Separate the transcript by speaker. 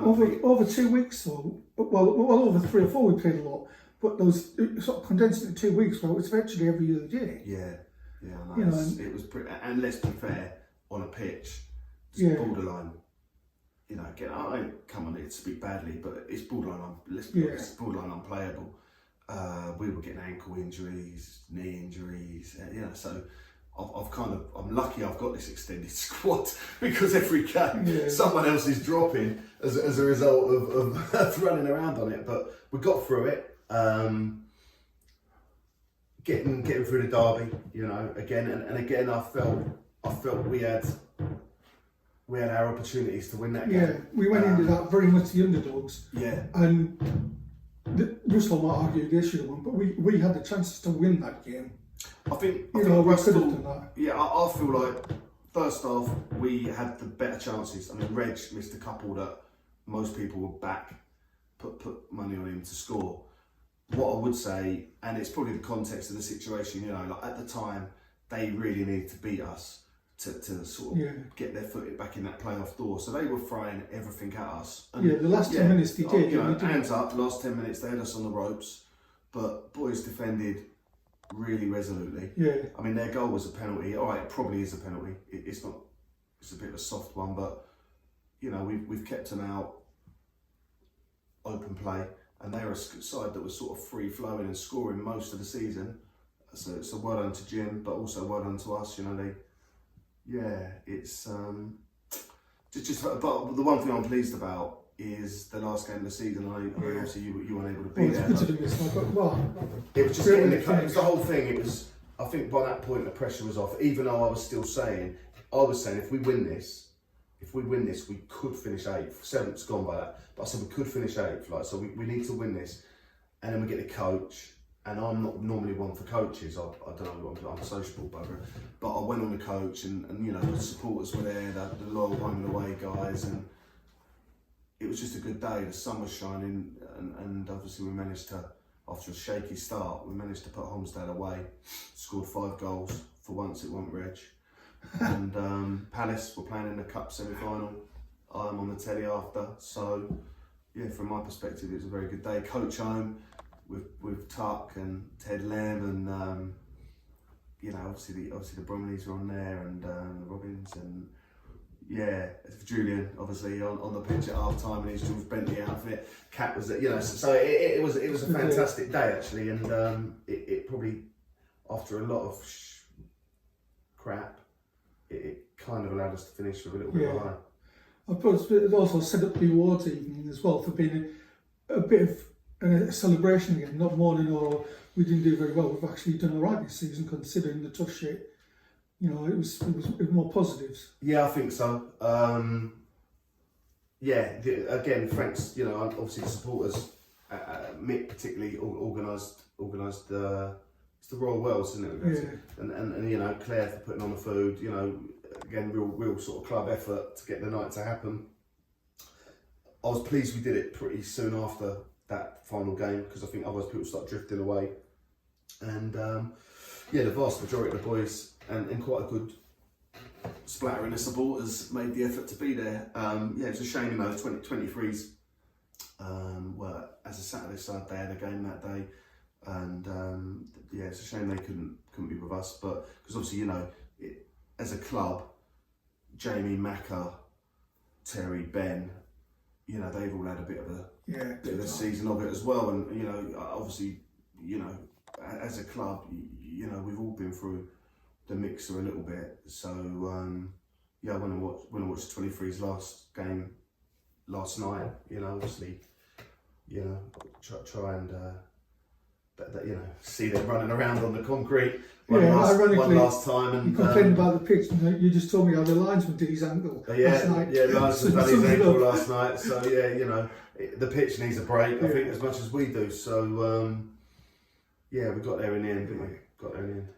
Speaker 1: Over 2 weeks, though, well, over 3 or 4 we played a lot, but those sort of condensed into 2 weeks. Well, it's virtually every other day.
Speaker 2: Yeah, I know. It was pretty, and let's be fair, on a pitch, it's borderline. Again, I don't come on here to speak badly, but it's borderline. It's borderline unplayable. We were getting ankle injuries, knee injuries. So I'm lucky I've got this extended squad because every game someone else is dropping as a result of running around on it. But we got through it. Getting through the derby, again and again, I felt we had our opportunities to win that game.
Speaker 1: Yeah, we went into that very much the underdogs.
Speaker 2: Yeah,
Speaker 1: and Russell might argue they should have won, but we had the chances to win that game.
Speaker 2: I think
Speaker 1: we could have done that.
Speaker 2: Yeah, I feel like first half we had the better chances. I mean, Reg missed a couple that most people would back, put money on him to score. What I would say, and it's probably the context of the situation, like at the time, they really needed to beat us to sort of get their foot back in that playoff door. So they were throwing everything at us. And
Speaker 1: the last 10 minutes they did.
Speaker 2: Hands up, the last 10 minutes they had us on the ropes, but boys defended really resolutely.
Speaker 1: Yeah.
Speaker 2: I mean, their goal was a penalty. All right, it probably is a penalty. It's not. It's a bit of a soft one, but we've kept them out. Open play. And they're a side that was sort of free flowing and scoring most of the season. So well done to Jim, but also well done to us. It's just. But the one thing I'm pleased about is the last game of the season. I obviously you weren't able to be there. It was just getting the cut. It was the whole thing. It was. I think by that point the pressure was off. Even though I was still saying, if we win this. We could finish 8th. 7th's gone by that. But I said we could finish 8th. So we need to win this. And then we get the coach. And I'm not normally one for coaches. I don't know, I'm a sociable bugger. But I went on the coach and the supporters were there, the loyal home and away guys. And it was just a good day. The sun was shining. And obviously we managed to, after a shaky start, we managed to put Holmesdale away. Scored 5 goals. For once it wasn't Reg. And Palace were playing in the cup semi-final. I'm on the telly after, so from my perspective it was a very good day. Coach home with Tuck and Ted Lem and obviously the Bromleys were on there and the Robins and Julian obviously on the pitch at half time in his George Bentley outfit. Cat was so it was a fantastic day actually, and it probably after a lot of crap. It kind of allowed us to finish with a little bit behind. I suppose
Speaker 1: it also set up the awards evening as well for being a bit of a celebration again, not mourning or we didn't do very well. We've actually done all right this season considering the tough shit. It was more positives.
Speaker 2: Yeah, I think so. Again, thanks. Obviously the supporters, Mick particularly organised it's the Royal Wells, isn't it? And Claire for putting on the food. Again, real sort of club effort to get the night to happen. I was pleased we did it pretty soon after that final game because I think otherwise people start drifting away. And the vast majority of the boys and quite a good splattering of supporters made the effort to be there. It's a shame, 2023s were as a Saturday side they had a game that day. And it's a shame they couldn't be with us, but because obviously as a club, Jamie, Macca, Terry, Ben, they've all had a bit of a season of it as well, and obviously as a club, we've all been through the mixer a little bit. So when I watched 23's last game last night, obviously try and. See them running around on the concrete one last time. And
Speaker 1: you complained about the pitch. You just told me how the lines were to his ankle last night.
Speaker 2: Lines were to his ankle last night. So the pitch needs a break. I think as much as we do. So we got there in the end, didn't we? Got there in the end.